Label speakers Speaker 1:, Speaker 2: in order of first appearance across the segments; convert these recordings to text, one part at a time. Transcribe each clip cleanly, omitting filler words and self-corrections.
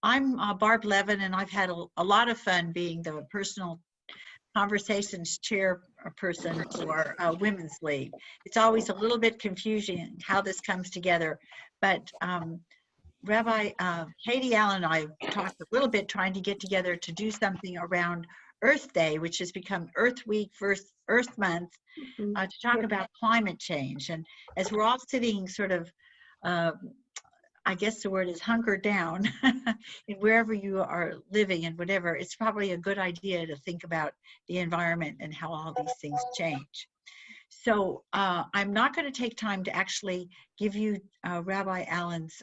Speaker 1: I'm Barb Levin, and I've had a lot of fun being the personal conversations chairperson for Women's League. It's always a little bit confusing how this comes together, but Rabbi Katy Allen and I talked a little bit trying to get together to do something around Earth Day, which has become Earth Week, first Earth Month, to talk about climate change. And as we're all sitting sort of uh, I guess the word is hunker down in wherever you are living and whatever, it's probably a good idea to think about the environment and how all these things change. So I'm not going to take time to actually give you Rabbi Allen's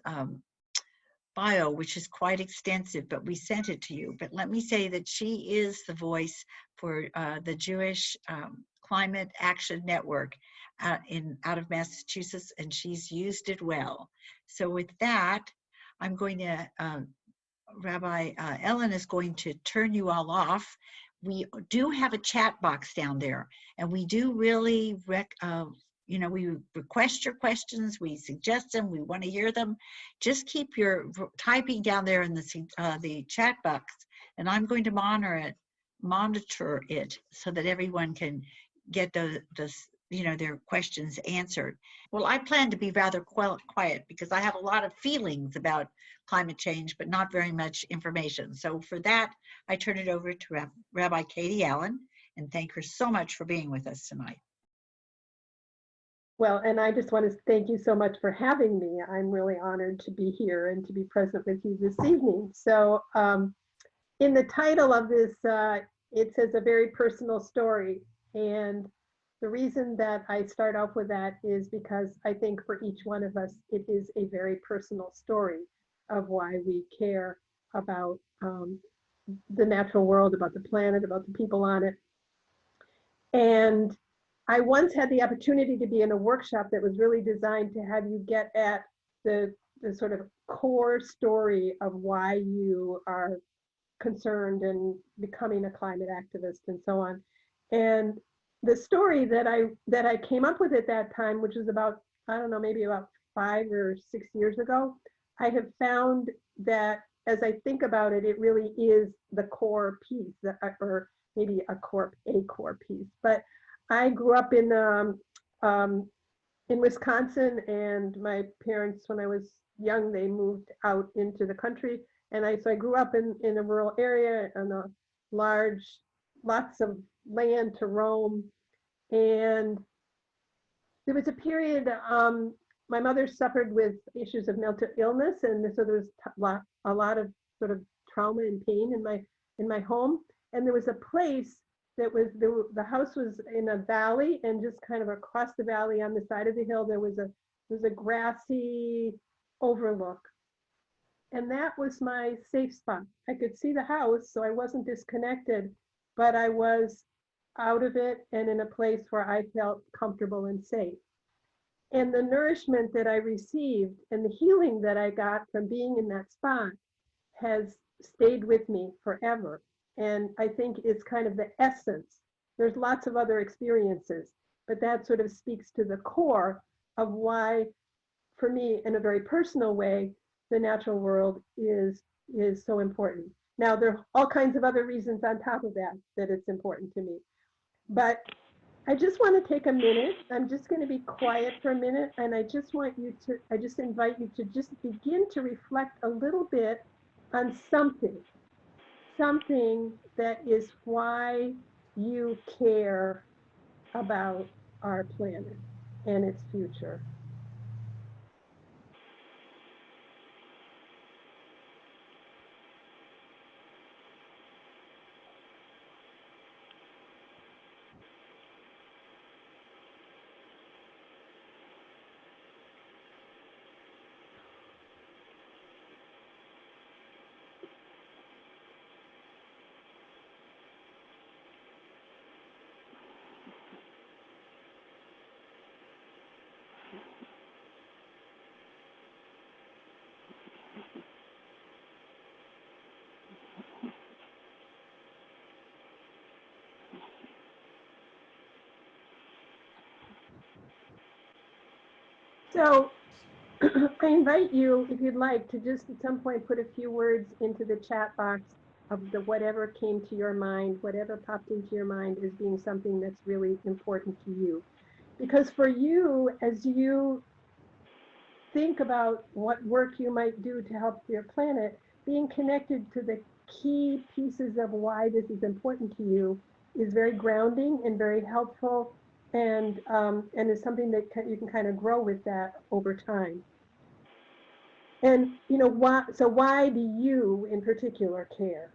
Speaker 1: bio, which is quite extensive, but we sent it to you. But let me say that she is the voice for the Jewish Climate Action Network out of Massachusetts, and she's used it well. So with that, I'm going to, Rabbi Ellen is going to turn you all off. We do have a chat box down there, and we do really, we request your questions, we suggest them, we want to hear them. Just keep your typing down there in the chat box, and I'm going to monitor it so that everyone can get their questions answered. Well, I plan to be rather quiet because I have a lot of feelings about climate change, but not very much information. So for that, I turn it over to Rabbi Katy Allen, and thank her so much for being with us tonight.
Speaker 2: Well, and I just want to thank you so much for having me. I'm really honored to be here and to be present with you this evening. So in the title of this, it says a very personal story. And the reason that I start off with that is because I think for each one of us, it is a very personal story of why we care about the natural world, about the planet, about the people on it. And I once had the opportunity to be in a workshop that was really designed to have you get at the sort of core story of why you are concerned and becoming a climate activist and so on. And the story that I came up with at that time, which was about, I don't know, maybe about 5 or 6 years ago, I have found that as I think about it, it really is the core piece, or maybe a core piece. But I grew up in Wisconsin, and my parents, when I was young, they moved out into the country, and so I grew up in a rural area on a lots of land to roam, and there was a period. My mother suffered with issues of mental illness, and so there was a lot of sort of trauma and pain in my home, and there was a place that was the house was in a valley, and just kind of across the valley on the side of the hill there was a grassy overlook, and that was my safe spot. I could see the house, so I wasn't disconnected, but I was out of it and in a place where I felt comfortable and safe. And the nourishment that I received and the healing that I got from being in that spot has stayed with me forever. And I think it's kind of the essence. There's lots of other experiences, but that sort of speaks to the core of why, for me, in a very personal way, the natural world is so important. Now, there are all kinds of other reasons on top of that it's important to me. But I just want to take a minute. I'm just going to be quiet for a minute, and I just invite you to just begin to reflect a little bit on something that is why you care about our planet and its future. So I invite you, if you'd like, to just at some point put a few words into the chat box of whatever came to your mind, whatever popped into your mind as being something that's really important to you. Because for you, as you think about what work you might do to help your planet, being connected to the key pieces of why this is important to you is very grounding and very helpful, and is something that you can kind of grow with that over time. And why do you in particular care?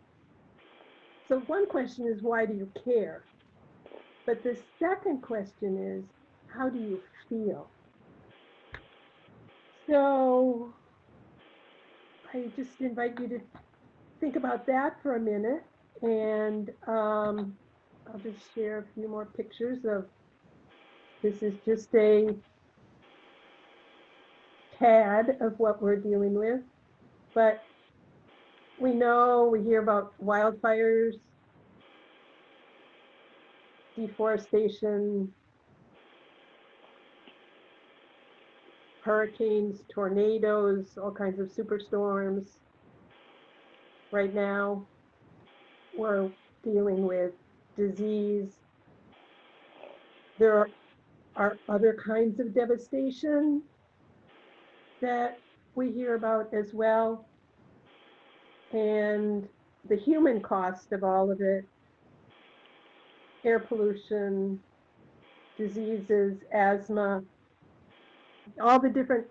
Speaker 2: So one question is, why do you care? But the second question is, how do you feel? So I just invite you to think about that for a minute, and I'll just share a few more pictures of, this is just a tad of what we're dealing with, but we hear about wildfires, deforestation, hurricanes, tornadoes, all kinds of superstorms. Right now, we're dealing with disease. There are other kinds of devastation that we hear about as well. And the human cost of all of it, air pollution, diseases, asthma, all the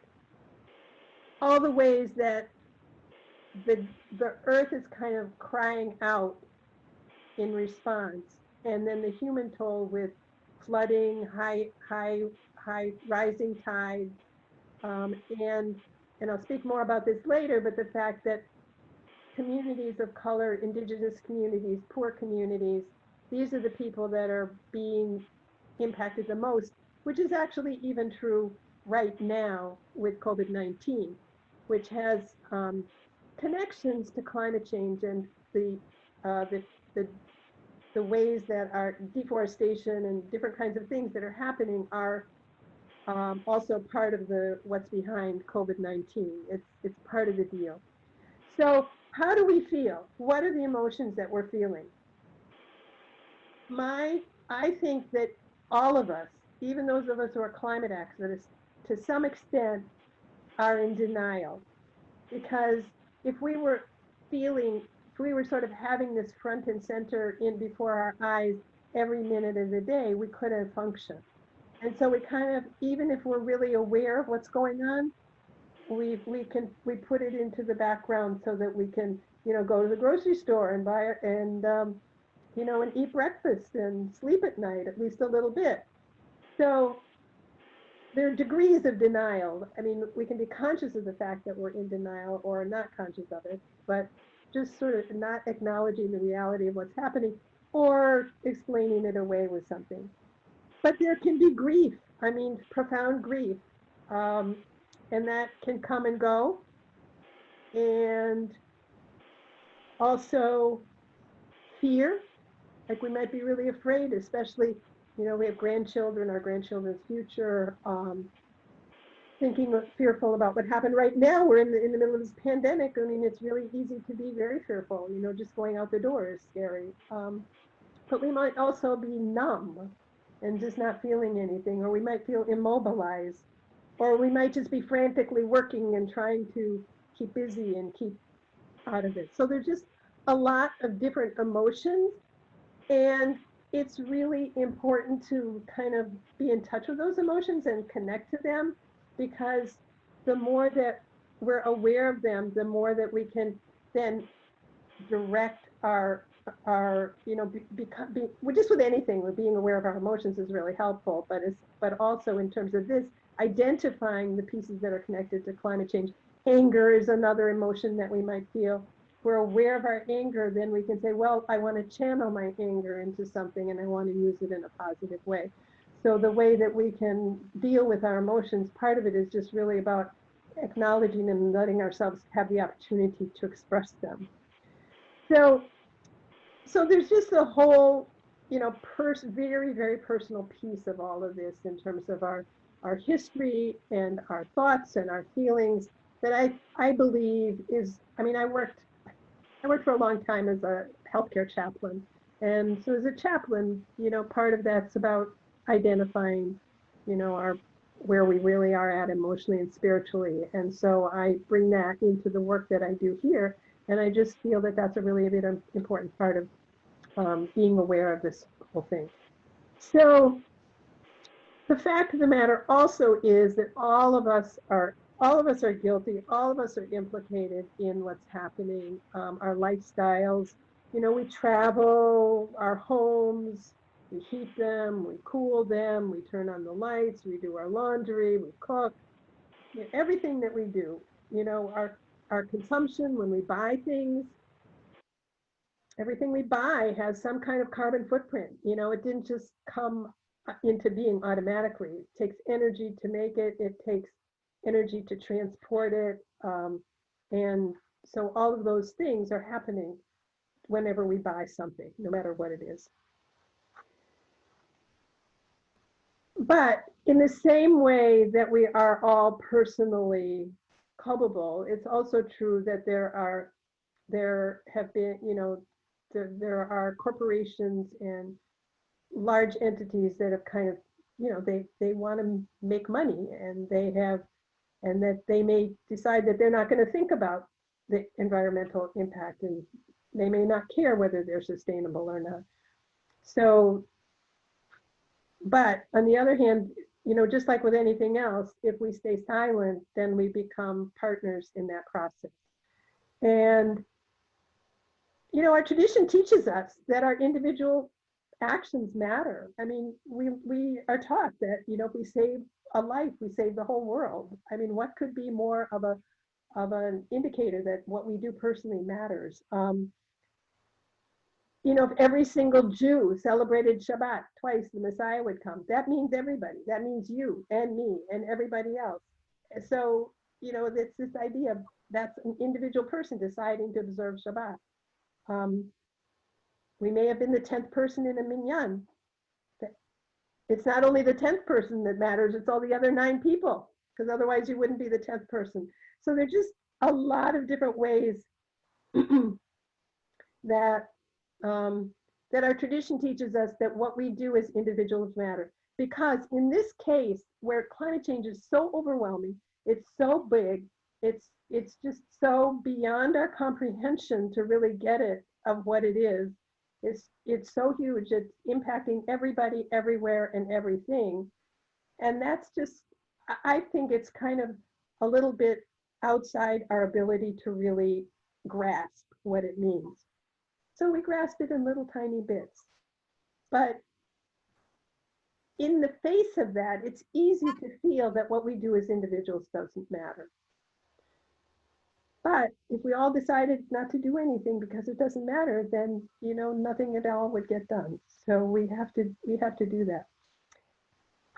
Speaker 2: ways that the earth is kind of crying out in response. And then the human toll with flooding, high rising tides, and I'll speak more about this later, but the fact that communities of color, indigenous communities, poor communities, these are the people that are being impacted the most, which is actually even true right now with COVID-19, which has connections to climate change and the ways that our deforestation and different kinds of things that are happening are also part of what's behind COVID-19. It's part of the deal. So how do we feel? What are the emotions that we're feeling? I think that all of us, even those of us who are climate activists, to some extent are in denial. Because if we were sort of having this front and center in before our eyes every minute of the day, we couldn't function. And so we kind of, even if we're really aware of what's going on, we put it into the background so that we can, go to the grocery store and buy it and eat breakfast and sleep at night, at least a little bit. So there are degrees of denial. I mean, we can be conscious of the fact that we're in denial or not conscious of it, but just sort of not acknowledging the reality of what's happening or explaining it away with something. But there can be grief, profound grief, and that can come and go. And also fear, like we might be really afraid, especially, we have grandchildren, our grandchildren's future, fearful about what happened right now. We're in the middle of this pandemic. I mean, it's really easy to be very fearful, just going out the door is scary. But we might also be numb and just not feeling anything, or we might feel immobilized, or we might just be frantically working and trying to keep busy and keep out of it. So there's just a lot of different emotions, and it's really important to kind of be in touch with those emotions and connect to them, because the more that we're aware of them, the more that we can then direct just with anything, with being aware of our emotions is really helpful, but also in terms of this, identifying the pieces that are connected to climate change. Anger is another emotion that we might feel. If we're aware of our anger, then we can say, well, I want to channel my anger into something and I want to use it in a positive way. So the way that we can deal with our emotions, part of it is just really about acknowledging them and letting ourselves have the opportunity to express them. So there's just a whole, very, very personal piece of all of this in terms of our our history and our thoughts and our feelings that I believe is, I mean, I worked for a long time as a healthcare chaplain. And so as a chaplain, part of that's about identifying, our where we really are at emotionally and spiritually. And so I bring that into the work that I do here. And I just feel that that's a really important part of being aware of this whole thing. So the fact of the matter also is that all of us are guilty. All of us are implicated in what's happening. Our lifestyles, we travel, our homes, we heat them, we cool them, we turn on the lights, we do our laundry, we cook. Everything that we do, our consumption when we buy things, everything we buy has some kind of carbon footprint. It didn't just come into being automatically. It takes energy to make it. It takes energy to transport it. And so all of those things are happening whenever we buy something, no matter what it is. But in the same way that we are all personally culpable, it's also true that there have been, there are corporations and large entities that have kind of, they want to make money, and that they may decide that they're not going to think about the environmental impact, and they may not care whether they're sustainable or not. So, but on the other hand, just like with anything else, if we stay silent, then we become partners in that process. And, our tradition teaches us that our individual actions matter. I mean, we are taught that, if we save a life, we save the whole world. I mean, what could be more of an indicator that what we do personally matters? If every single Jew celebrated Shabbat twice, the Messiah would come. That means everybody. That means you and me and everybody else. So, it's this idea of that's an individual person deciding to observe Shabbat. We may have been the 10th person in a minyan. It's not only the 10th person that matters, it's all the other 9 people, because otherwise you wouldn't be the 10th person. So there's just a lot of different ways that our tradition teaches us that what we do as individuals matter. Because in this case, where climate change is so overwhelming, it's so big, it's just so beyond our comprehension to really get it of what it is. It's so huge, it's impacting everybody, everywhere, and everything. And that's just, I think it's kind of a little bit outside our ability to really grasp what it means. So we grasp it in little tiny bits. But in the face of that, it's easy to feel that what we do as individuals doesn't matter. But if we all decided not to do anything because it doesn't matter, then nothing at all would get done. So we have to do that.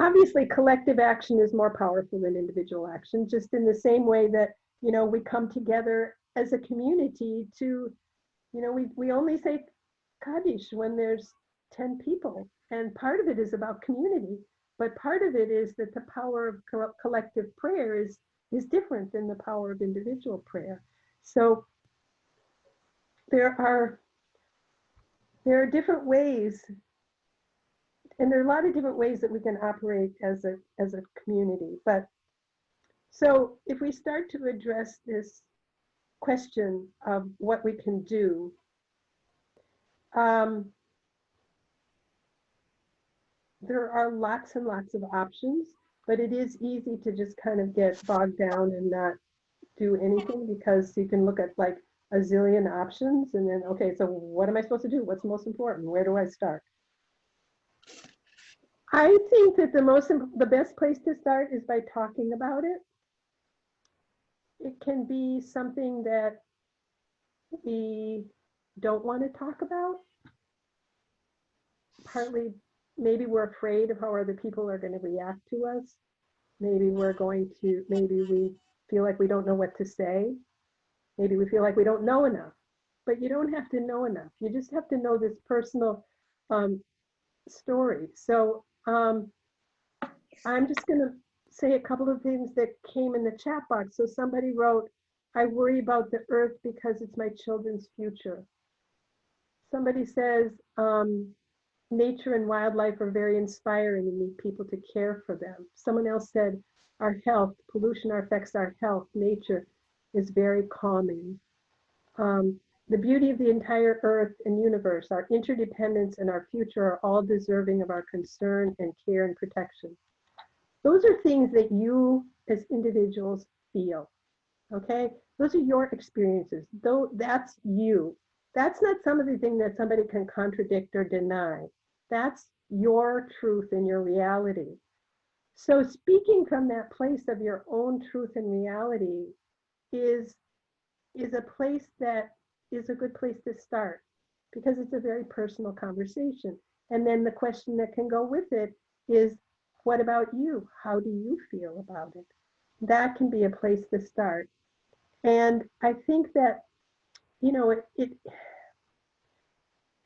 Speaker 2: Obviously, collective action is more powerful than individual action, just in the same way that we come together as a community to, we only say Kaddish when there's 10 people, and part of it is about community, but part of it is that the power of collective prayer is different than the power of individual prayer. So there are different ways, and there are a lot of different ways that we can operate as a community. But so if we start to address this question of what we can do, there are lots and lots of options. But it is easy to just kind of get bogged down and not do anything, because you can look at like a zillion options and then, okay, so what am I supposed to do? What's most important? Where do I start? I think that the best place to start is by talking about it. It can be something that we don't want to talk about. Partly, maybe we're afraid of how other people are going to react to us. Maybe we feel like we don't know what to say. Maybe we feel like we don't know enough. But you don't have to know enough. You just have to know this personal story. So I'm just going to say a couple of things that came in the chat box. So somebody wrote, I worry about the earth because it's my children's future. Somebody says, nature and wildlife are very inspiring and need people to care for them. Someone else said, our health, pollution affects our health. Nature is very calming. The beauty of the entire earth and universe, our interdependence and our future are all deserving of our concern and care and protection. Those are things that you as individuals feel, okay? Those are your experiences. Though that's you. That's not something that somebody can contradict or deny. That's your truth and your reality. So speaking from that place of your own truth and reality is a place that is a good place to start, because it's a very personal conversation. And then the question that can go with it is, what about you? How do you feel about it? That can be a place to start. And I think that, you know,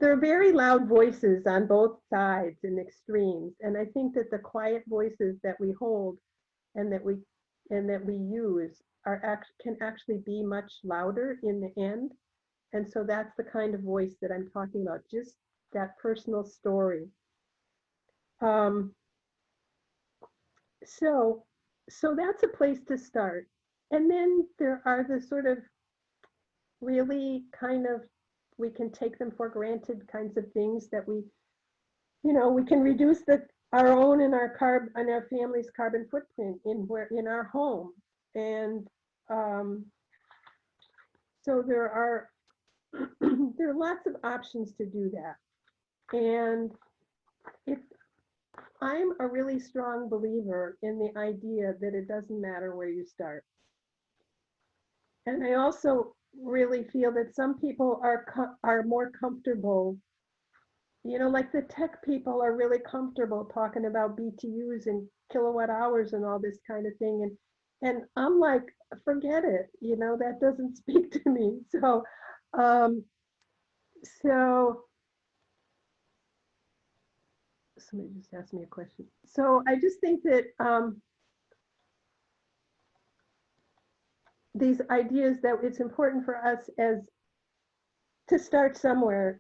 Speaker 2: there are very loud voices on both sides and extremes. And I think that the quiet voices that we hold and that we use can actually be much louder in the end. And so that's the kind of voice that I'm talking about, just that personal story. So that's a place to start. And then there are the sort of really kind of, we can take them for granted kinds of things that we, you know, we can reduce our own and our family's carbon footprint in our home. And so there are lots of options to do that. And I'm a really strong believer in the idea that it doesn't matter where you start. And I also really feel that some people are more comfortable, you know, like the tech people are really comfortable talking about BTUs and kilowatt hours and all this kind of thing. And I'm like, forget it, you know, that doesn't speak to me. So somebody just asked me a question. So I just think that these ideas that it's important for us to start somewhere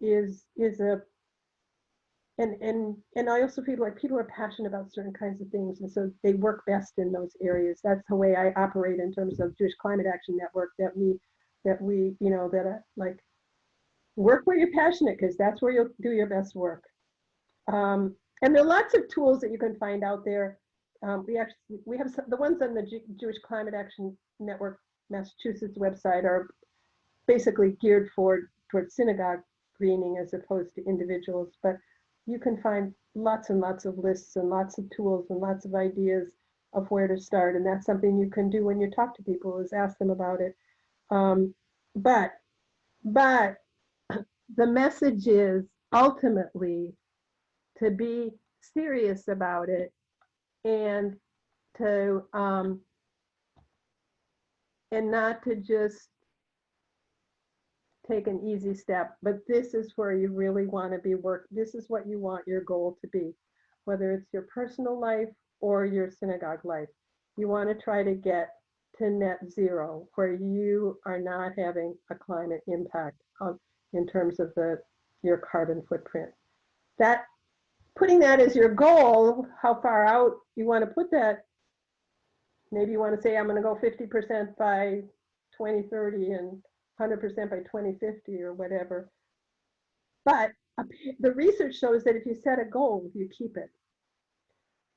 Speaker 2: and I also feel like people are passionate about certain kinds of things, and so they work best in those areas. That's the way I operate in terms of Jewish Climate Action Network, that we you know, like, work where you're passionate, because that's where you'll do your best work. And there are lots of tools that you can find out there. We have the ones on the Jewish Climate Action Network Massachusetts website are basically geared towards synagogue greening as opposed to individuals, but you can find lots and lots of lists and lots of tools and lots of ideas of where to start. And that's something you can do when you talk to people, is ask them about it. But the message is ultimately to be serious about it, and to and not to just take an easy step, but this is where you really want to be this is what you want your goal to be, whether it's your personal life or your synagogue life. You want to try to get to net zero, where you are not having a climate impact in terms of your carbon footprint. That, putting that as your goal, how far out you want to put that, maybe you want to say, I'm going to go 50% by 2030 and 100% by 2050 or whatever. But the research shows that if you set a goal, you keep it.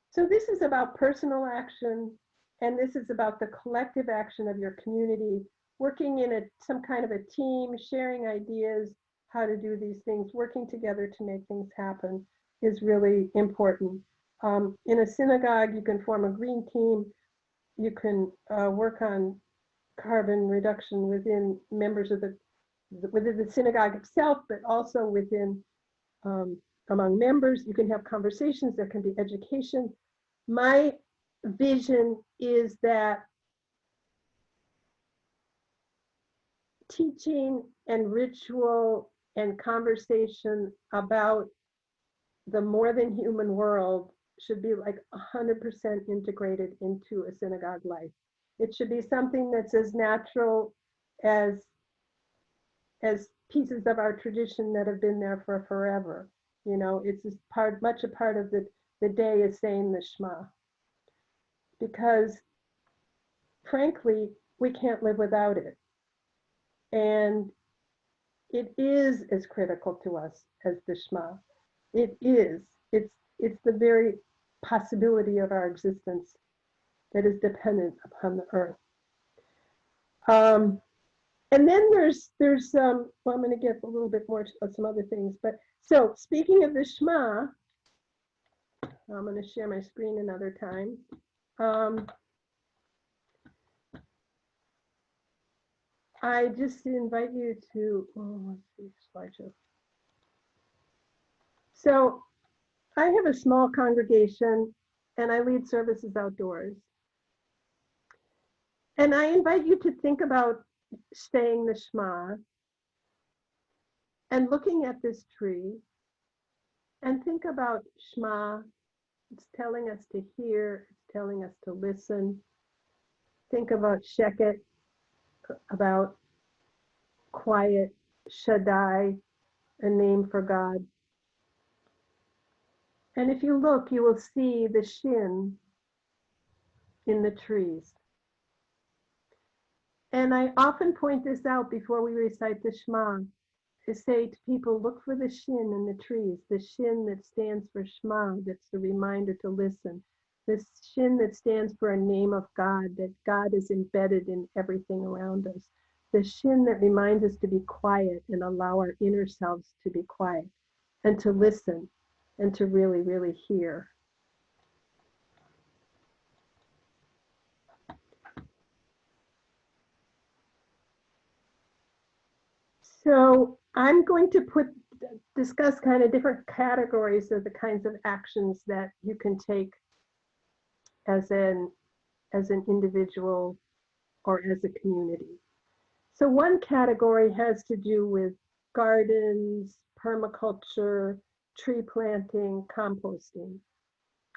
Speaker 2: So this is about personal action, and this is about the collective action of your community, working in some kind of a team, sharing ideas, how to do these things, working together to make things happen is really important. In a synagogue, you can form a green team. You can work on carbon reduction within members of within the synagogue itself, but also within among members. You can have conversations. There can be education. My vision is that teaching and ritual and conversation about the more than human world should be like 100% integrated into a synagogue life. It should be something that's as natural as pieces of our tradition that have been there for forever. You know, it's much a part of the day is saying the Shema. Because frankly, we can't live without it. And it is as critical to us as the Shema. It is. It's the very possibility of our existence that is dependent upon the earth. And then there's well, I'm going to get a little bit more to some other things. But so speaking of the Shema, I'm going to share my screen another time. I just invite you to, let's see, slideshow. So I have a small congregation and I lead services outdoors. And I invite you to think about saying the Shema and looking at this tree and think about Shema. It's telling us to hear, it's telling us to listen. Think about Sheket, about quiet, Shaddai, a name for God. And if you look, you will see the Shin in the trees. And I often point this out before we recite the Shema, to say to people, look for the Shin in the trees, the Shin that stands for Shema, that's the reminder to listen. The Shin that stands for a name of God, that God is embedded in everything around us. The Shin that reminds us to be quiet and allow our inner selves to be quiet and to listen and to really, really hear. So I'm going to discuss kind of different categories of the kinds of actions that you can take as an individual or as a community. So one category has to do with gardens, permaculture, tree planting, composting.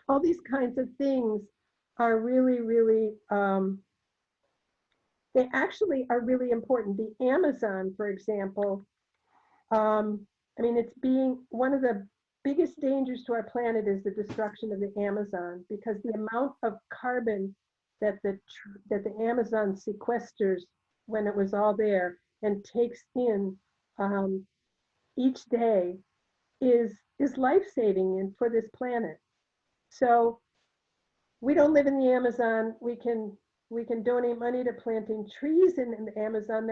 Speaker 2: All these kinds of things are really, really, they actually are really important. The Amazon, for example, I mean, it's being one of the biggest dangers to our planet is the destruction of the Amazon, because the amount of carbon that the Amazon sequesters when it was all there and takes in each day is life-saving for this planet. So we don't live in the Amazon. We can donate money to planting trees in the Amazon.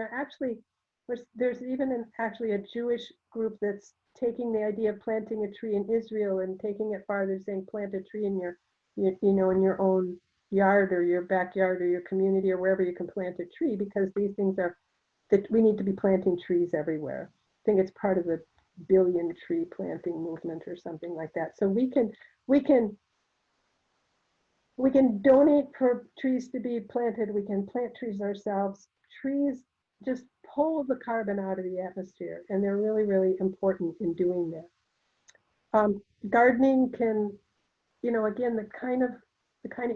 Speaker 2: There's even actually a Jewish group that's taking the idea of planting a tree in Israel and taking it farther, saying plant a tree in in your own yard or your backyard or your community or wherever you can plant a tree, because these things that we need to be planting trees everywhere. I think it's part of the billion tree planting movement or something like that. So we can donate for trees to be planted. We can plant trees ourselves. Trees just pull the carbon out of the atmosphere, and they're really, really important in doing that. Gardening can, again, the kind of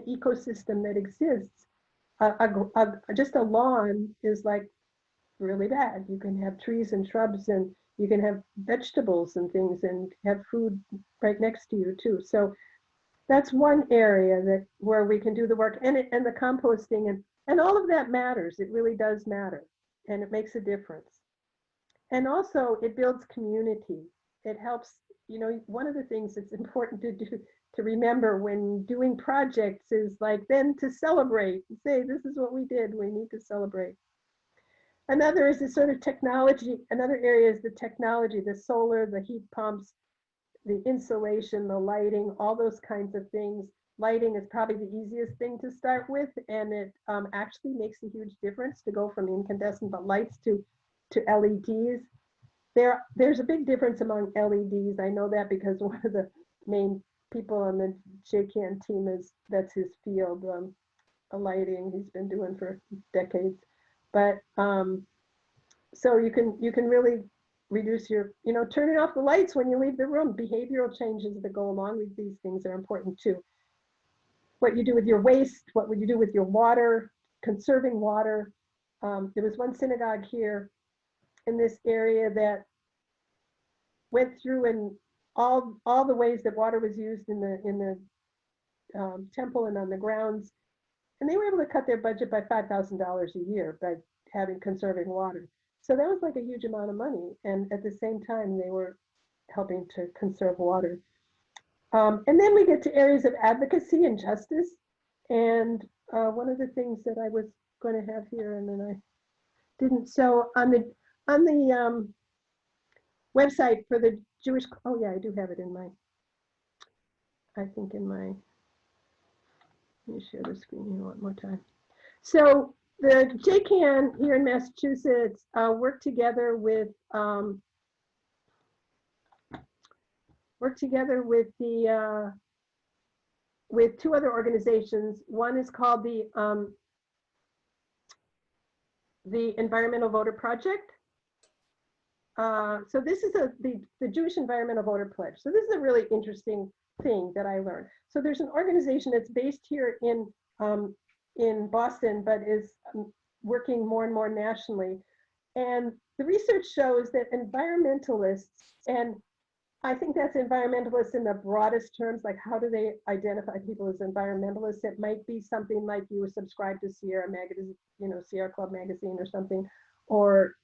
Speaker 2: ecosystem that exists. Just a lawn is like really bad. You can have trees and shrubs, and you can have vegetables and things, and have food right next to you too. So that's one area where we can do the work, and the composting and all of that matters. It really does matter, and it makes a difference. And also it builds community. It helps, one of the things that's important to remember when doing projects is like then to celebrate and say, this is what we did, we need to celebrate. Another is the sort of technology. Another area is the technology, the solar, the heat pumps, the insulation, the lighting, all those kinds of things. Lighting is probably the easiest thing to start with, and it actually makes a huge difference to go from incandescent lights to LEDs. There's a big difference among LEDs. I know that because one of the main people on the JCAN team that's his field, lighting. He's been doing for decades. But so you can really reduce your, turning off the lights when you leave the room. Behavioral changes that go along with these things are important too. What you do with your waste, what would you do with your water, conserving water. There was one synagogue here in this area that went through and all the ways that water was used in the temple and on the grounds, and they were able to cut their budget by $5,000 a year by having conserving water. So that was like a huge amount of money, and at the same time they were helping to conserve water. And then we get to areas of advocacy and justice, and one of the things that I was going to have here and then I didn't. So on the website for the Jewish, oh yeah, I do have it in my, I think in my, let me share the screen here one more time. So the JCAN here in Massachusetts worked together with the with two other organizations. One is called the Environmental Voter Project. So this is the Jewish Environmental Voter Pledge. So this is a really interesting thing that I learned. So there's an organization that's based here in Boston, but is working more and more nationally. And the research shows that environmentalists, and I think that's environmentalists in the broadest terms, like how do they identify people as environmentalists? It might be something like you were subscribed to Sierra magazine, Sierra Club magazine or something, or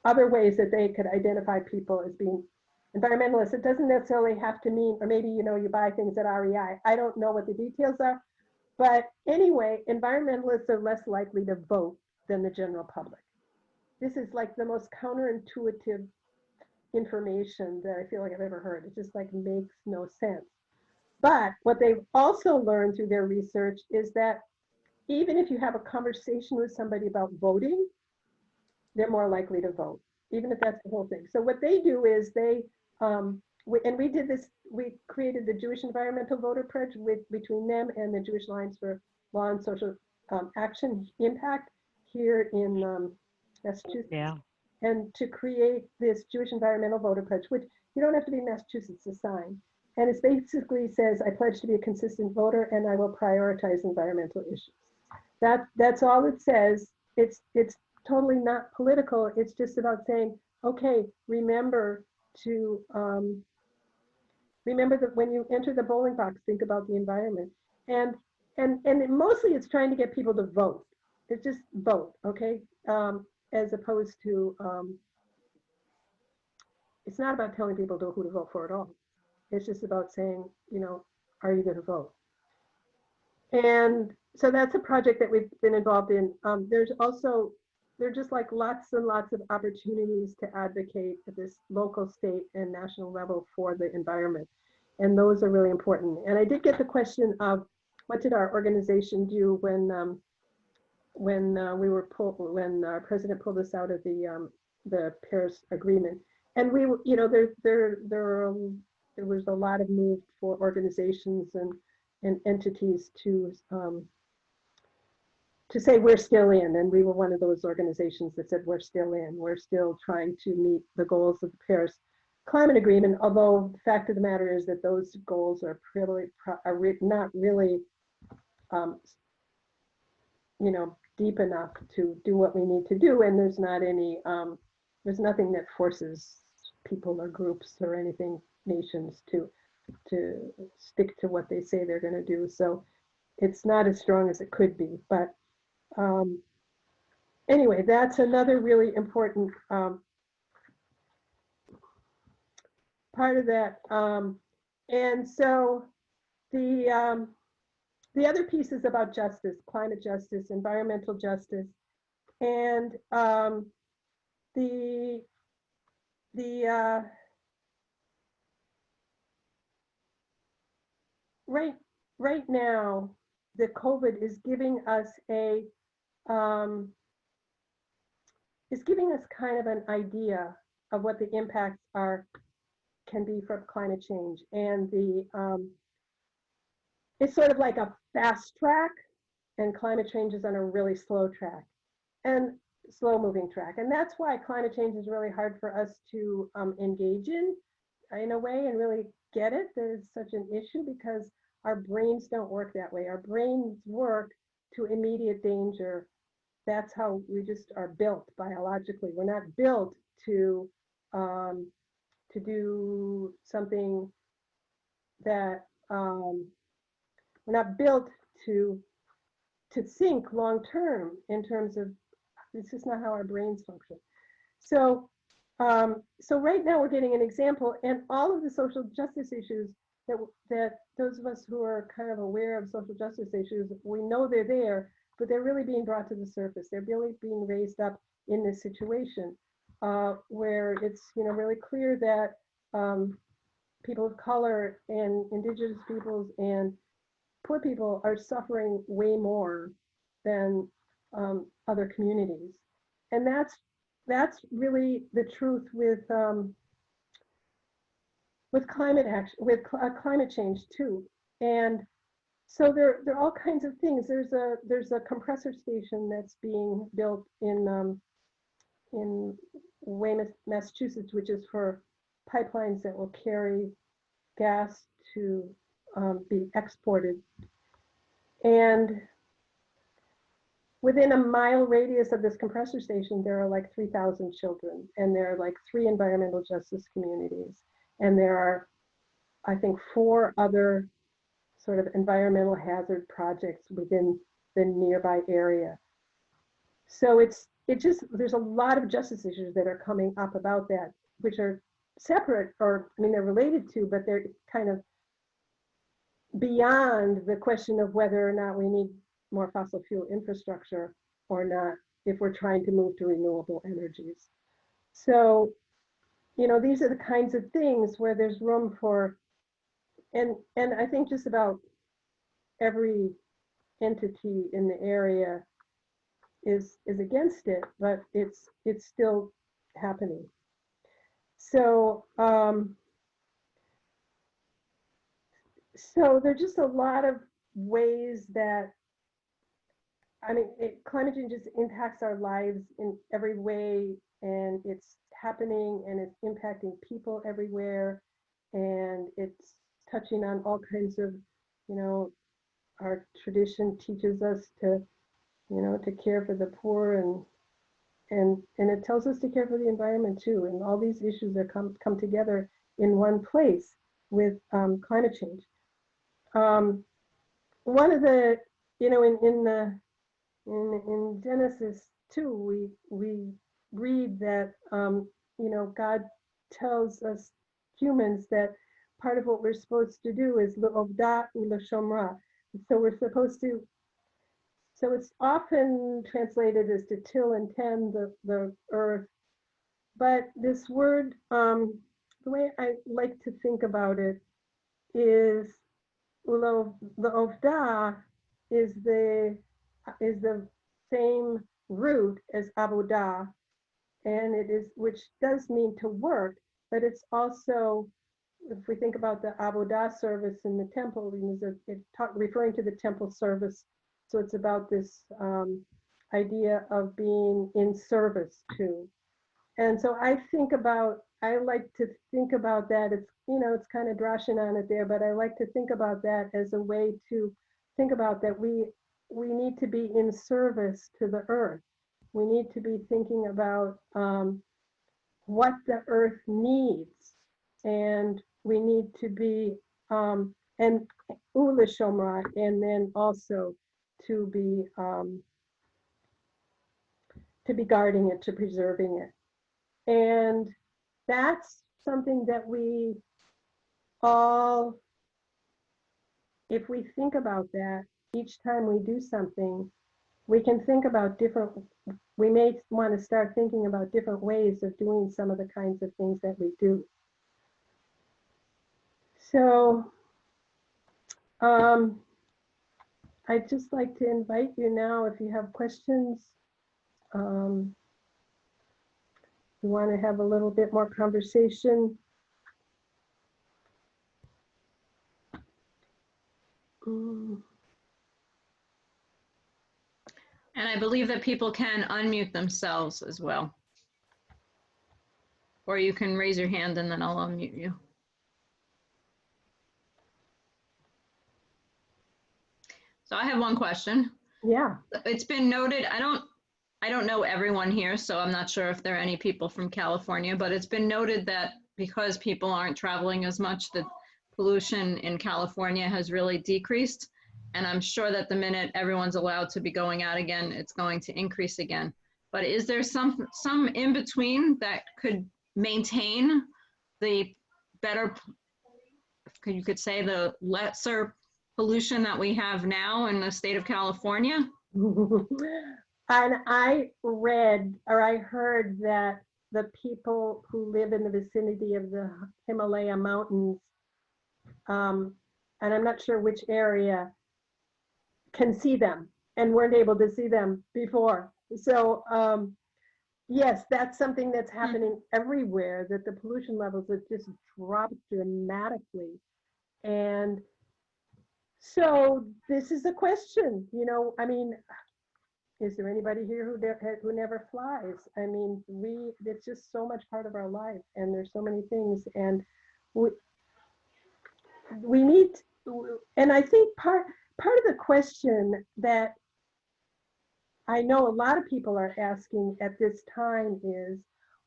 Speaker 2: other ways that they could identify people as being environmentalists. It doesn't necessarily have to mean, or maybe, you buy things at REI. I don't know what the details are, but anyway, environmentalists are less likely to vote than the general public. This is like the most counterintuitive information that I feel like I've ever heard. It just like makes no sense. But what they've also learned through their research is that even if you have a conversation with somebody about voting, they're more likely to vote, even if that's the whole thing. So what they do is they, and we did this, we created the Jewish Environmental Voter Pledge between them and the Jewish Alliance for Law and Social Action Impact here in Massachusetts.
Speaker 3: Yeah.
Speaker 2: And to create this Jewish Environmental Voter Pledge, which you don't have to be in Massachusetts to sign. And it basically says, I pledge to be a consistent voter and I will prioritize environmental issues. That's all it says. It's totally not political. It's just about saying, okay, remember that when you enter the bowling box, think about the environment. And mostly it's trying to get people to vote. It's just vote, okay? As opposed to, it's not about telling people who to vote for at all. It's just about saying, are you going to vote? And so that's a project that we've been involved in. There's just like lots and lots of opportunities to advocate at this local, state, and national level for the environment. And those are really important. And I did get the question of what did our organization do when our president pulled us out of the Paris Agreement. And we, there was a lot of move for organizations and entities to say we're still in, and we were one of those organizations that said we're still in. We're still trying to meet the goals of the Paris Climate Agreement, although the fact of the matter is that those goals are not really, deep enough to do what we need to do, and there's nothing that forces people or groups or anything, nations, to stick to what they say they're going to do. So it's not as strong as it could be. But anyway, that's another really important part of that. And so the other piece is about justice, climate justice, environmental justice, and right now, the COVID is giving us kind of an idea of what the impacts can be from climate change, and it's sort of like a fast track, and climate change is on a really slow track. And slow moving track. And that's why climate change is really hard for us to engage in a way and really get it, that it's such an issue, because our brains don't work that way. Our brains work to immediate danger. That's how we just are built biologically. We're not built to do something that we're not built to think long term in terms of, it's just not how our brains function. So so right now we're getting an example, and all of the social justice issues that those of us who are kind of aware of social justice issues, we know they're there, but they're really being brought to the surface. They're really being raised up in this situation where it's really clear that people of color and indigenous peoples and poor people are suffering way more than other communities, and that's really the truth with climate action, with climate change too. And so there are all kinds of things. There's a compressor station that's being built in Weymouth, Massachusetts, which is for pipelines that will carry gas to be exported. And within a mile radius of this compressor station, there are like 3,000 children, and there are like 3 environmental justice communities. And there are, I think, 4 other sort of environmental hazard projects within the nearby area. So there's a lot of justice issues that are coming up about that, which are separate, or I mean, they're related to, but they're kind of beyond the question of whether or not we need more fossil fuel infrastructure or not, if we're trying to move to renewable energies. So, these are the kinds of things where there's room for, and I think just about every entity in the area is against it, but it's still happening. So so there's just a lot of ways that, I mean, climate change just impacts our lives in every way, and it's happening and it's impacting people everywhere, and it's touching on all kinds of, our tradition teaches us to, to care for the poor, and it tells us to care for the environment too. And all these issues that come together in one place with climate change. One of the, in Genesis 2, we read that, God tells us humans that part of what we're supposed to do is l'ovda u'l'shomra. So we're supposed to, so it's often translated as to till and tend the earth. But this word, the way I like to think about it is l'ovda is the same root as avodah, and it is, which does mean to work, but it's also, if we think about the avodah service in the temple, referring to the temple service. So it's about this idea of being in service too. And so I like to think about that. It's, it's kind of drashing on it there, but I like to think about that as a way to think about that we need to be in service to the earth. We need to be thinking about what the earth needs, and we need to be, and ula shomra, and then also to be guarding it, to preserving it. And that's something that we all, if we think about that, each time we do something, we can think about we may want to start thinking about different ways of doing some of the kinds of things that we do. So I'd just like to invite you now, if you have questions, you want to have a little bit more conversation.
Speaker 3: And I believe that people can unmute themselves as well. Or you can raise your hand and then I'll unmute you. So I have one question.
Speaker 2: Yeah.
Speaker 3: It's been noted, I don't know everyone here, so I'm not sure if there are any people from California, but it's been noted that because people aren't traveling as much, the pollution in California has really decreased. And I'm sure that the minute everyone's allowed to be going out again, it's going to increase again. But is there some in between that could maintain the better, you could say the lesser pollution that we have now in the state of California?
Speaker 2: And I read or I heard that the people who live in the vicinity of the Himalaya mountains, and I'm not sure which area, can see them and weren't able to see them before. So yes, that's something that's happening everywhere, that the pollution levels have just dropped dramatically. And so this is a question, you know, I mean, is there anybody here who never flies? I mean, it's just so much part of our life, and there's so many things, and we need, and I think part of the question that I know a lot of people are asking at this time is,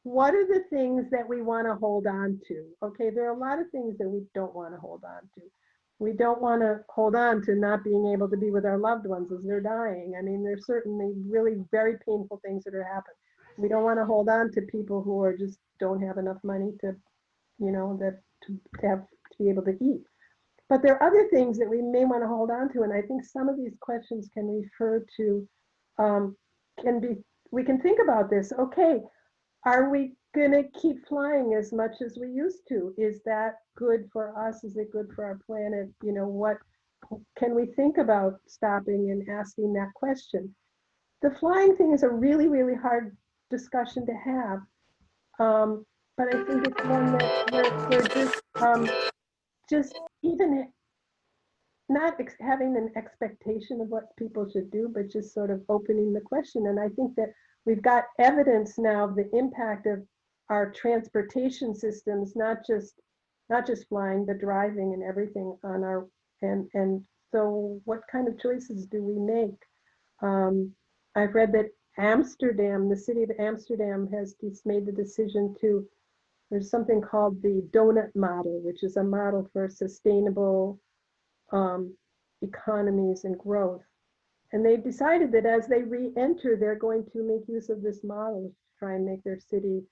Speaker 2: what are the things that we want to hold on to? Okay, there are a lot of things that we don't want to hold on to. We don't want to hold on to not being able to be with our loved ones as they're dying. I mean, there's certainly really very painful things that are happening. We don't want to hold on to people who are just don't have enough money to, you know, to be able to eat. But there are other things that we may want to hold on to, and I think some of these questions can refer to, we can think about this. Okay, are we going to keep flying as much as we used to? Is that good for us? Is it good for our planet? You know, what can we think about stopping and asking that question? The flying thing is a really, really hard discussion to have. But I think it's one that we're just even not having an expectation of what people should do, but just sort of opening the question. And I think that we've got evidence now of the impact of our transportation systems, not just flying, but driving and everything on our, and so what kind of choices do we make? I've read that Amsterdam, the city of Amsterdam, has made the decision to, there's something called the donut model, which is a model for sustainable economies and growth. And they've decided that as they re-enter, they're going to make use of this model to try and make their city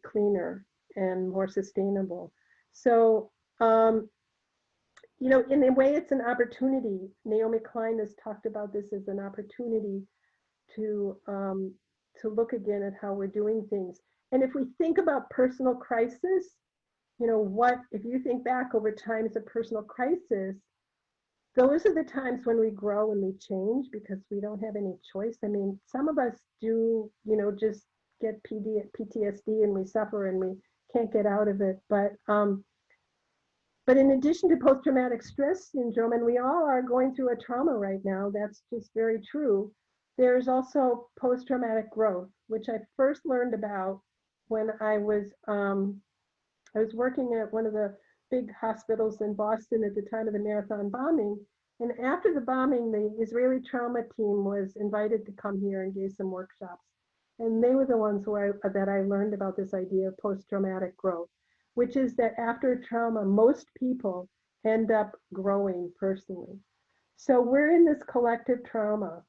Speaker 2: cleaner and more sustainable. So, you know, in a way, it's an opportunity. Naomi Klein has talked about this as an opportunity to look again at how we're doing things. And if we think about personal crisis, you know, what, if you think back over times of personal crisis, those are the times when we grow and we change because we don't have any choice. I mean, some of us do, you know, just get PTSD and we suffer and we can't get out of it. But in addition to post-traumatic stress syndrome, and we all are going through a trauma right now, that's just very true. There's also post-traumatic growth, which I first learned about when I was working at one of the big hospitals in Boston at the time of the Marathon bombing. And after the bombing, the Israeli trauma team was invited to come here and gave some workshops. And they were the ones that I learned about this idea of post-traumatic growth, which is that after trauma, most people end up growing personally. So we're in this collective trauma.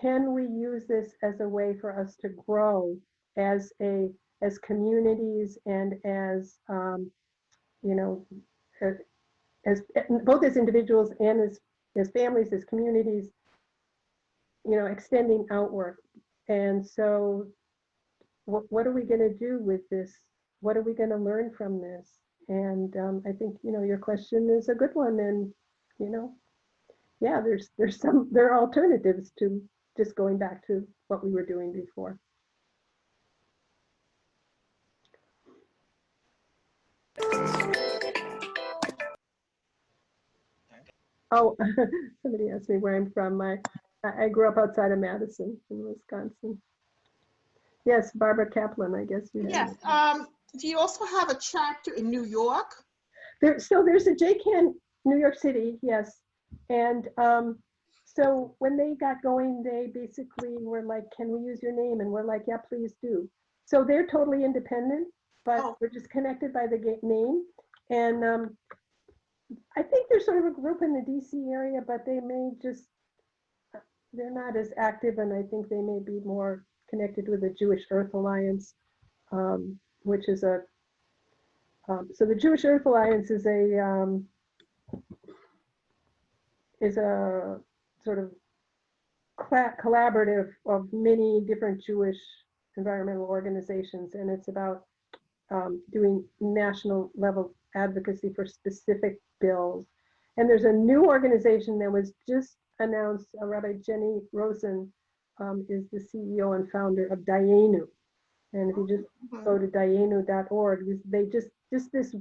Speaker 2: Can we use this as a way for us to grow as communities and as you know, as both as individuals and as families, as communities, you know, extending outward. And so what are we going to do with this? What are we going to learn from this? And I think, you know, your question is a good one. And, you know, yeah, there are alternatives to just going back to what we were doing before. Oh, somebody asked me where I'm from. I grew up outside of Madison in Wisconsin. Yes, Barbara Kaplan, I guess.
Speaker 4: Yes. Do you also have a chapter in New York?
Speaker 2: So there's a JCAN New York City, yes. And so when they got going, they basically were like, can we use your name? And we're like, yeah, please do. So they're totally independent, but we're just connected by the name. And I think they're sort of a group in the DC area, but they may just, they're not as active, and I think they may be more connected with the Jewish Earth Alliance, which is a, so the Jewish Earth Alliance is a sort of collaborative of many different Jewish environmental organizations, and it's about doing national level advocacy for specific bills. And there's a new organization that was just announced. Rabbi Jenny Rosen is the CEO and founder of Dayenu. And if you just go to dayenu.org, they just this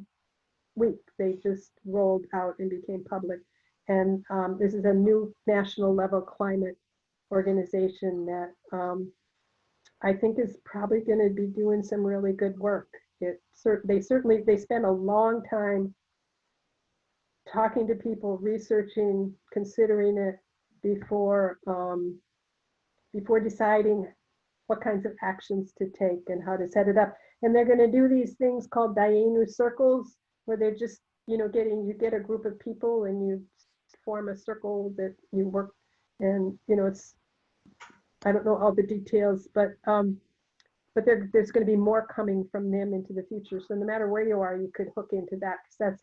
Speaker 2: week, they just rolled out and became public. And this is a new national level climate organization that I think is probably going to be doing some really good work. They spend a long time talking to people, researching, considering it before deciding what kinds of actions to take and how to set it up. And they're going to do these things called Dayenu circles, where they're just, you get a group of people and you form a circle that you work, and it's, I don't know all the details, but there's going to be more coming from them into the future. So no matter where you are, you could hook into that, because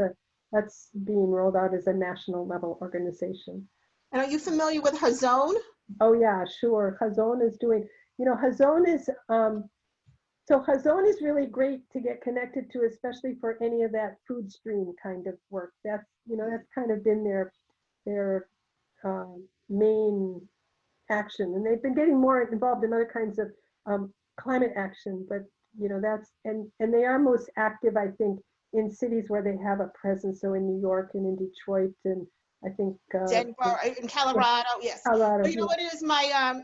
Speaker 2: that's being rolled out as a national level organization.
Speaker 4: And are you familiar with Hazon?
Speaker 2: Oh yeah, sure. Hazon is doing, Hazon is, so Hazon is really great to get connected to, especially for any of that food stream kind of work. That's, that's kind of been their main action. And they've been getting more involved in other kinds of climate action, but that's, and they are most active, I think, in cities where they have a presence. So in New York and in Detroit, and I think
Speaker 4: Denver, in Colorado, yes.
Speaker 2: Colorado,
Speaker 4: But you know what it is? My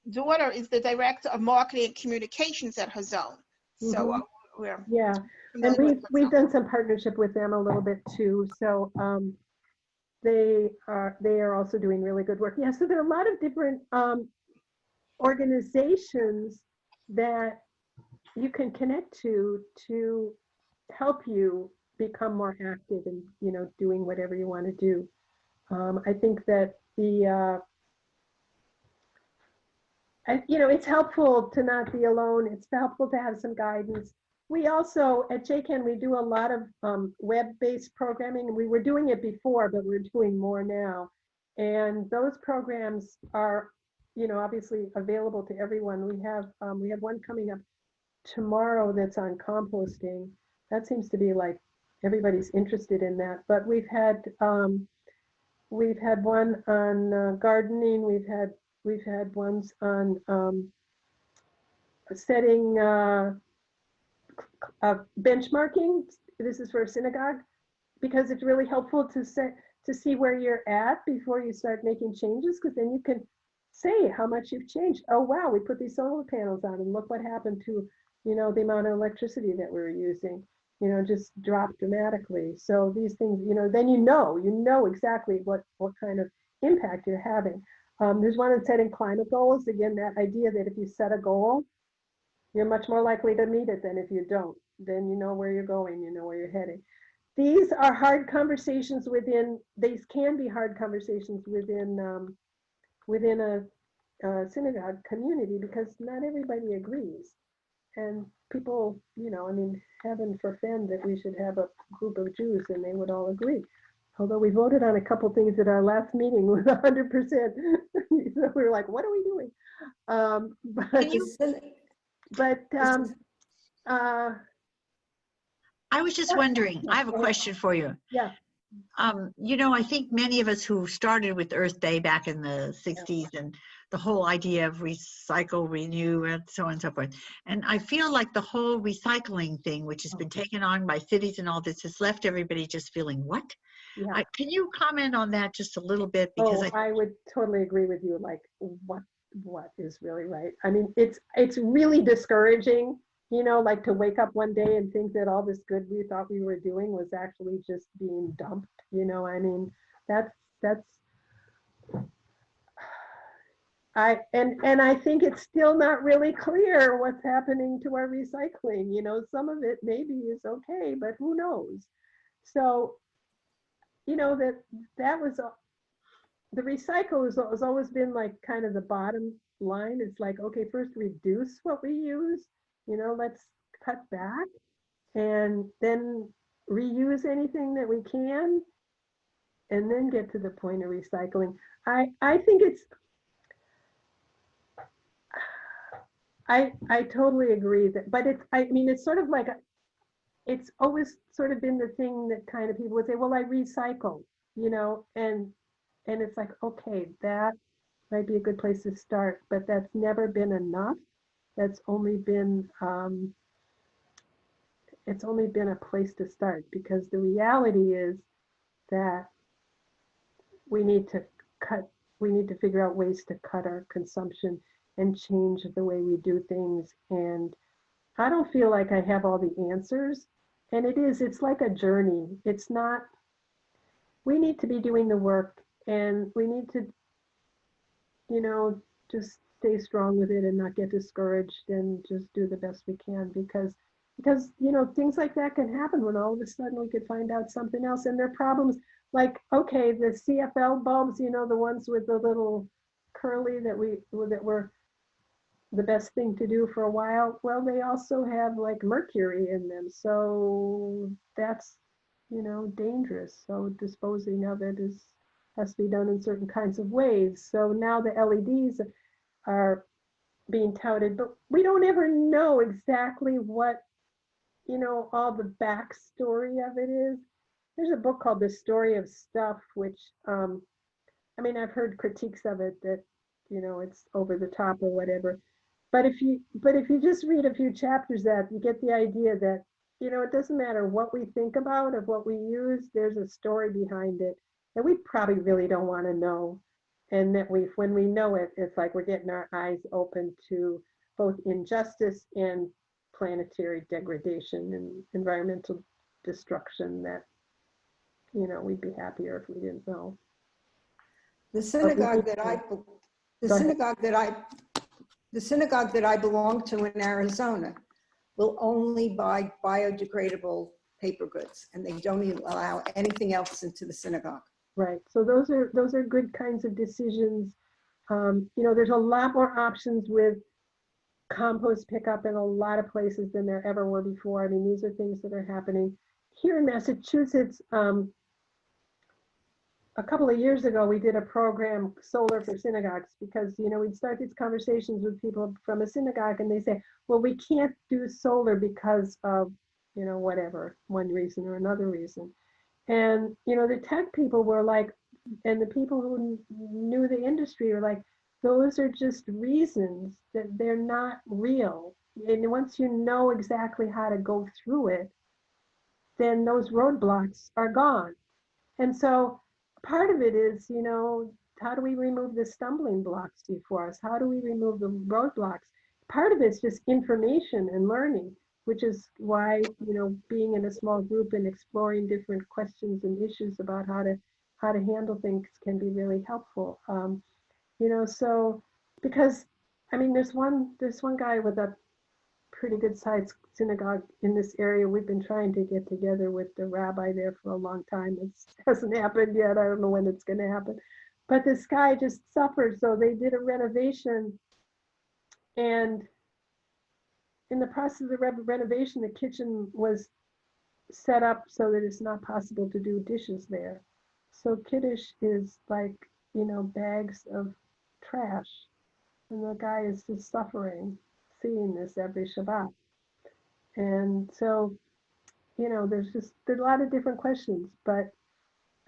Speaker 4: daughter is the director of marketing and communications at Hazon. So we're
Speaker 2: and we've done some partnership with them a little bit too. So they are also doing really good work. Yeah, so there are a lot of different organizations that you can connect to help you become more active and doing whatever you want to do. I think that it's helpful to not be alone. It's helpful to have some guidance. We also, at JCAN, we do a lot of web-based programming. We were doing it before, but we're doing more now. And those programs are, obviously available to everyone. We have one coming up tomorrow that's on composting. That seems to be like everybody's interested in that. But we've had one on gardening. We've had ones on setting benchmarking. This is for a synagogue, because it's really helpful to see where you're at before you start making changes, because then you can say how much you've changed. Oh wow, we put these solar panels on and look what happened to the amount of electricity that we were using, just dropped dramatically. So these things, then you know exactly what kind of impact you're having. There's one on setting climate goals. Again, that idea that if you set a goal, you're much more likely to meet it than if you don't. Then you know where you're going, you know where you're heading. These are hard conversations these can be hard conversations within a synagogue community, because not everybody agrees. And people, heaven forfend that we should have a group of Jews and they would all agree. Although we voted on a couple things at our last meeting with 100%. So we were like, what are we doing?
Speaker 1: I was just wondering, I have a question for you.
Speaker 2: Yeah.
Speaker 1: I think many of us who started with Earth Day back in the 60s and the whole idea of recycle, renew, and so on and so forth. And I feel like the whole recycling thing, which has been taken on by cities and all this, has left everybody just feeling, what?
Speaker 2: Yeah.
Speaker 1: Can you comment on that just a little bit? Because
Speaker 2: Oh, I would totally agree with you. Like, what is really right? I mean, it's really discouraging, like to wake up one day and think that all this good we thought we were doing was actually just being dumped. I mean, that's and I think it's still not really clear what's happening to our recycling. Some of it maybe is okay, but who knows? So, that was the recycle has always been like kind of the bottom line. It's like, okay, first reduce what we use, let's cut back and then reuse anything that we can and then get to the point of recycling. I think I totally agree that, but I mean, it's sort of like, it's always sort of been the thing that kind of people would say, well, I recycle, and it's like, okay, that might be a good place to start, but that's never been enough. That's only been, it's only been a place to start, because the reality is that we need to figure out ways to cut our consumption and change the way we do things. And I don't feel like I have all the answers. And it's like a journey. It's not, we need to be doing the work, and we need to, just stay strong with it and not get discouraged and just do the best we can, because things like that can happen when all of a sudden we could find out something else. And there are problems like, okay, the CFL bulbs, the ones with the little curly that were the best thing to do for a while. Well, they also have like mercury in them. So that's, dangerous. So disposing of it has to be done in certain kinds of ways. So now the LEDs are being touted, but we don't ever know exactly what, all the backstory of it is. There's a book called The Story of Stuff, which, I mean, I've heard critiques of it that, it's over the top or whatever. But if you just read a few chapters that, you get the idea that, it doesn't matter what we think about or what we use, there's a story behind it that we probably really don't want to know. And that when we know it, it's like we're getting our eyes open to both injustice and planetary degradation and environmental destruction that, we'd be happier if we didn't know.
Speaker 5: The synagogue that I belong to in Arizona will only buy biodegradable paper goods, and they don't even allow anything else into the synagogue.
Speaker 2: Right. So those are good kinds of decisions. There's a lot more options with compost pickup in a lot of places than there ever were before. I mean, these are things that are happening here in Massachusetts. A couple of years ago, we did a program, Solar for Synagogues, because, we'd start these conversations with people from a synagogue and they say, well, we can't do solar because of, whatever, one reason or another reason. And, the tech people were like, and the people who knew the industry were like, those are just reasons, that they're not real. And once you know exactly how to go through it, then those roadblocks are gone. And so part of it is, how do we remove the stumbling blocks before us? How do we remove the roadblocks? Part of it's just information and learning, which is why, being in a small group and exploring different questions and issues about how to handle things can be really helpful. So because, I mean, there's one guy with a pretty good sized synagogue in this area. We've been trying to get together with the rabbi there for a long time. It hasn't happened yet. I don't know when it's going to happen. But this guy just suffered. So they did a renovation. And in the process of the renovation, the kitchen was set up so that it's not possible to do dishes there. So Kiddush is like, bags of trash. And the guy is just suffering, seeing this every Shabbat. And so, there's a lot of different questions, but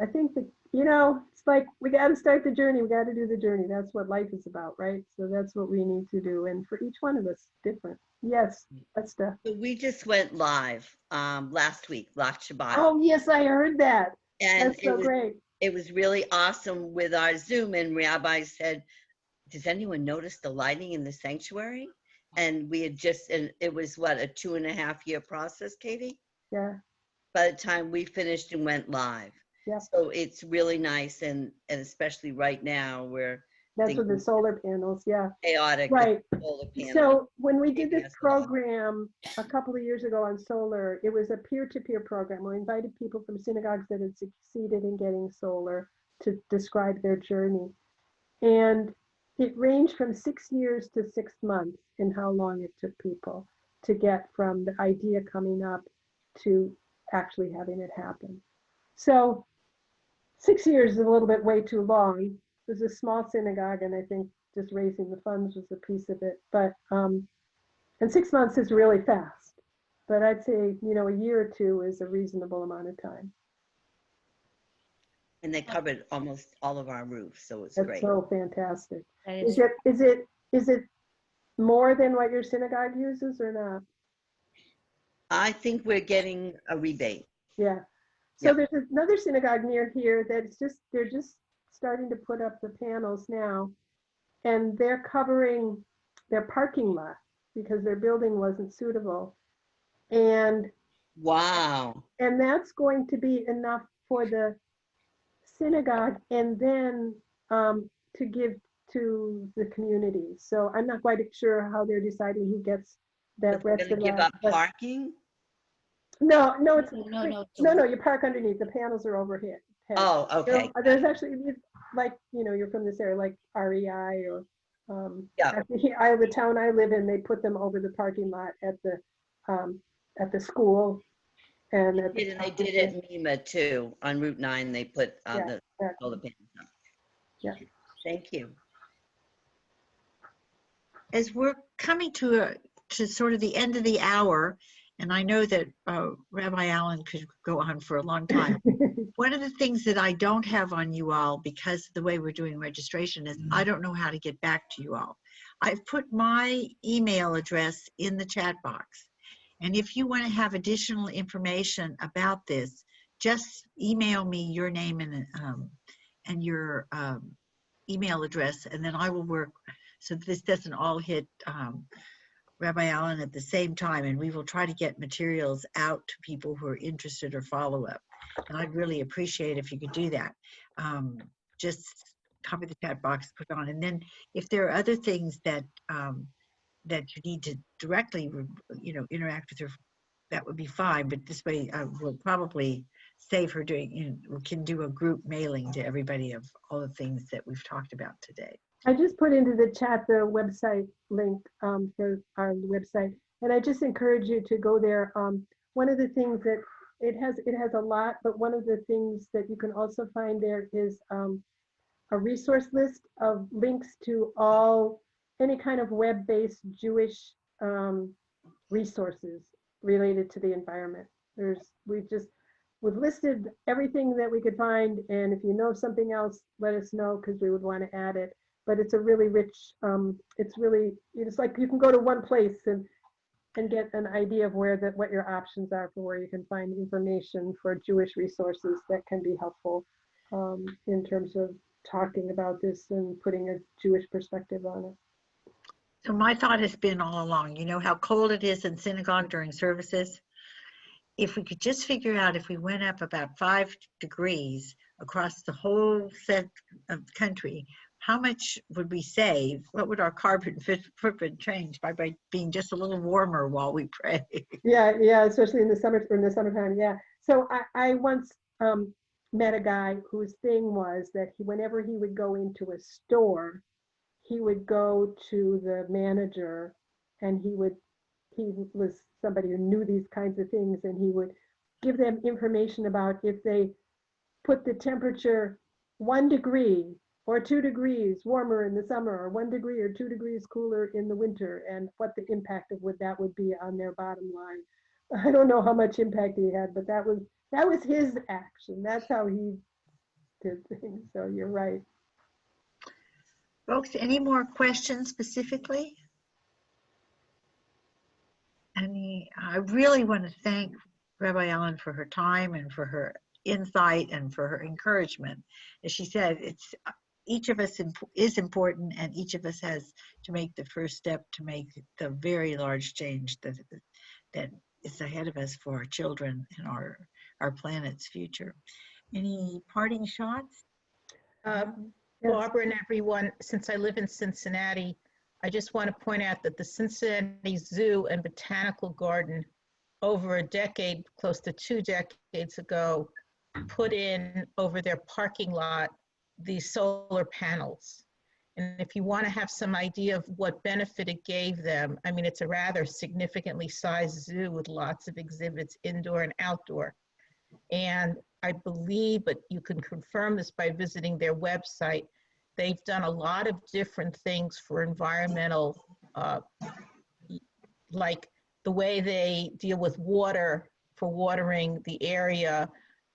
Speaker 2: I think that, it's like, we got to start the journey. We got to do the journey. That's what life is about, right? So that's what we need to do. And for each one of us, different. Yes, that's the.
Speaker 6: So we just went live last week, last Shabbat.
Speaker 2: Oh, yes, I heard that.
Speaker 6: And
Speaker 2: That's so great.
Speaker 6: it was really awesome with our Zoom, and Rabbi said, does anyone notice the lighting in the sanctuary? And we had just, and it was what, a 2.5-year process, Katie?
Speaker 2: Yeah.
Speaker 6: By the time we finished and went live.
Speaker 2: Yeah.
Speaker 6: So it's really nice, and especially right now where
Speaker 2: That's with the
Speaker 6: things
Speaker 2: solar panels. Yeah.
Speaker 6: chaotic.
Speaker 2: Right.
Speaker 6: Solar panels.
Speaker 2: So when we did
Speaker 6: Maybe
Speaker 2: this
Speaker 6: that's a lot.
Speaker 2: program a couple of years ago on solar, it was a peer-to-peer program. We invited people from synagogues that had succeeded in getting solar to describe their journey. And it ranged from 6 years to 6 months in how long it took people to get from the idea coming up to actually having it happen. So 6 years is a little bit way too long. It was a small synagogue, and I think just raising the funds was a piece of it. But and 6 months is really fast. But I'd say, you know, a year or two is a reasonable amount of time.
Speaker 6: And they covered almost all of our roofs, so it's
Speaker 2: That's
Speaker 6: great.
Speaker 2: so fantastic.
Speaker 1: And
Speaker 2: Is
Speaker 1: it's,
Speaker 2: it more than what your synagogue uses or not?
Speaker 6: I think we're getting a rebate.
Speaker 2: Yeah. So
Speaker 6: Yeah.
Speaker 2: there's another synagogue near here that's they're just starting to put up the panels now, and they're covering their parking lot because their building wasn't suitable. And
Speaker 6: Wow.
Speaker 2: that's going to be enough for the synagogue and then to give to the community. So I'm not quite sure how they're deciding who gets that
Speaker 6: But they're
Speaker 2: rest
Speaker 6: gonna
Speaker 2: of
Speaker 6: give
Speaker 2: that.
Speaker 6: up
Speaker 2: but-
Speaker 6: parking?
Speaker 2: No, it's
Speaker 1: no.
Speaker 2: you park underneath. The panels are overhead.
Speaker 6: Oh, okay.
Speaker 2: There's actually, like, you know, you're from this area, like REI or
Speaker 6: Yeah.
Speaker 2: actually, the town I live in, they put them over the parking lot at the school and at the.
Speaker 6: And they did it in Lima too. On Route 9, they put
Speaker 2: Yeah,
Speaker 6: the
Speaker 2: exactly.
Speaker 6: solar panels up.
Speaker 2: Yeah.
Speaker 6: Thank you.
Speaker 1: as we're coming to sort of the end of the hour, and I know that Rabbi Allen could go on for a long time. One of the things that I don't have on you all, because of the way we're doing registration, is I don't know how to get back to you all. I've put my email address in the chat box. And if you want to have additional information about this, just email me your name and your email address, and then I will work so this doesn't all hit Rabbi Allen at the same time, and we will try to get materials out to people who are interested or follow up. And I'd really appreciate if you could do that. Just copy the chat box, put it on, and then if there are other things that that you need to directly, interact with her, that would be fine. But this way, we'll probably save her doing. We can do a group mailing to everybody of all the things that we've talked about today.
Speaker 2: I just put into the chat the website link for our website, and I just encourage you to go there. One of the things that it has a lot, but one of the things that you can also find there is a resource list of links to any kind of web-based Jewish resources related to the environment. We've listed everything that we could find, and if you know something else, let us know because we would want to add it. But it's a really rich, it's like you can go to one place and get an idea of what your options are for where you can find information for Jewish resources that can be helpful in terms of talking about this and putting a Jewish perspective on it.
Speaker 1: So my thought has been all along, you know how cold it is in synagogue during services? If we could just figure out if we went up about 5 degrees across the whole set of country, how much would we save? What would our carbon footprint change by being just a little warmer while we pray?
Speaker 2: Yeah, especially in the summertime. Yeah. So I once met a guy whose thing was that whenever he would go into a store, he would go to the manager, and he was somebody who knew these kinds of things, and he would give them information about if they put the temperature 1 degree or 2 degrees warmer in the summer, or 1 degree or 2 degrees cooler in the winter, and what the impact of that would be on their bottom line. I don't know how much impact he had, but that was his action. That's how he did things. So you're right.
Speaker 1: Folks, any more questions specifically? I really want to thank Rabbi Allen for her time and for her insight and for her encouragement. As she said, it's each of us is important, and each of us has to make the first step to make the very large change that is ahead of us for our children and our planet's future. Any parting shots?
Speaker 2: Yes.
Speaker 7: Barbara and everyone, since I live in Cincinnati, I just want to point out that the Cincinnati Zoo and Botanical Garden, over a decade, close to 2 decades ago, put in over their parking lot these solar panels. And if you want to have some idea of what benefit it gave them, I mean, it's a rather significantly sized zoo with lots of exhibits, indoor and outdoor. And I believe, but you can confirm this by visiting their website, they've done a lot of different things for environmental, like the way they deal with water for watering the area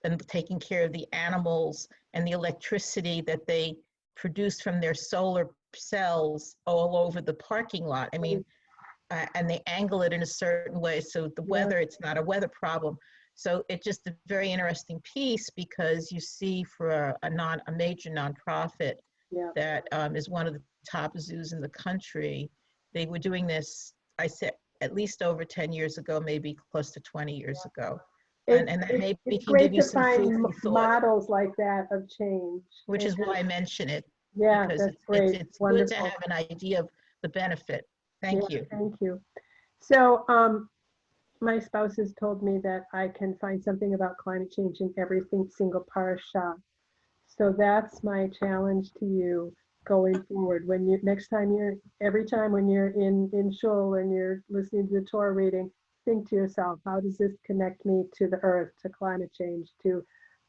Speaker 7: and taking care of the animals, and the electricity that they produce from their solar cells all over the parking lot. I mean, and they angle it in a certain way so the weather, it's not a weather problem. So it's just a very interesting piece, because you see for a major nonprofit that is one of the top zoos in the country, they were doing this, I said, at least over 10 years ago, maybe close to 20 years ago. And that maybe
Speaker 2: It's
Speaker 7: can give
Speaker 2: great
Speaker 7: you
Speaker 2: to
Speaker 7: some
Speaker 2: find
Speaker 7: food for thought,
Speaker 2: models like that of change.
Speaker 7: which is why I mention it.
Speaker 2: Yeah,
Speaker 7: Because
Speaker 2: that's great.
Speaker 7: it's good
Speaker 2: Wonderful.
Speaker 7: to have an idea of the benefit. Thank you.
Speaker 2: Thank you. So my spouse has told me that I can find something about climate change in every single parasha. So that's my challenge to you going forward. When you every time when you're in shul and you're listening to the Torah reading, think to yourself, how does this connect me to the earth, to climate change, to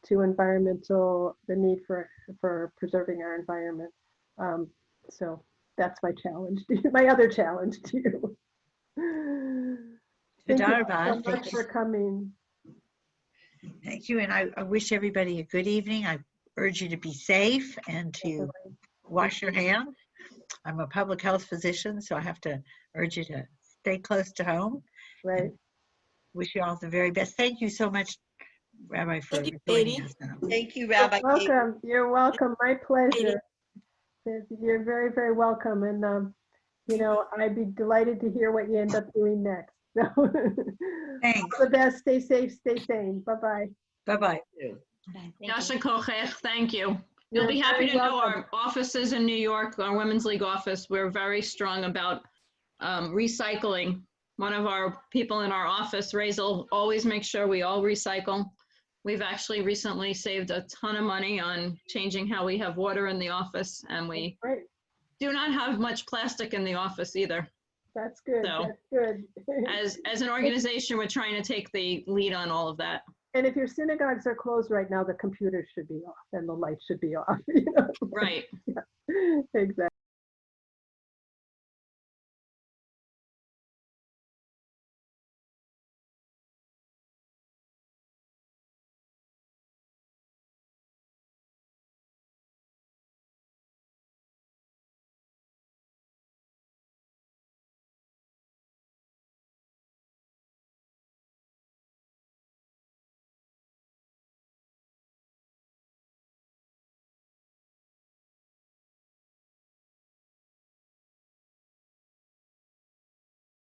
Speaker 2: environmental, the need for preserving our environment. So that's my challenge, my other challenge to you. Thank you so much for coming.
Speaker 1: Thank you, and I wish everybody a good evening. I urge you to be safe and to wash your hands. I'm a public health physician, so I have to urge you to stay close to home.
Speaker 2: Right.
Speaker 1: Wish you all the very best. Thank you so much, Rabbi, for
Speaker 8: Thank you,
Speaker 1: joining
Speaker 8: Katy.
Speaker 1: us.
Speaker 6: Thank you, Rabbi. Katy.
Speaker 2: Welcome. You're welcome. My pleasure. You're very, very welcome. And, you know, I'd be delighted to hear what you end up doing next. So,
Speaker 1: Thanks.
Speaker 2: all the best. Stay safe, stay sane. Bye-bye.
Speaker 1: Bye-bye.
Speaker 3: Yasha Kochech, thank you. You'll
Speaker 2: You're
Speaker 3: be happy
Speaker 2: very
Speaker 3: to know
Speaker 2: welcome.
Speaker 3: our offices in New York, our Women's League office, we're very strong about recycling. One of our people in our office, Razel, always makes sure we all recycle. We've actually recently saved a ton of money on changing how we have water in the office, and we
Speaker 2: Great.
Speaker 3: do not have much plastic in the office either.
Speaker 2: That's good.
Speaker 3: So,
Speaker 2: That's good.
Speaker 3: As an organization, we're trying to take the lead on all of that.
Speaker 2: And if your synagogues are closed right now, the computers should be off and the lights should be off. You know?
Speaker 3: Right.
Speaker 2: Exactly.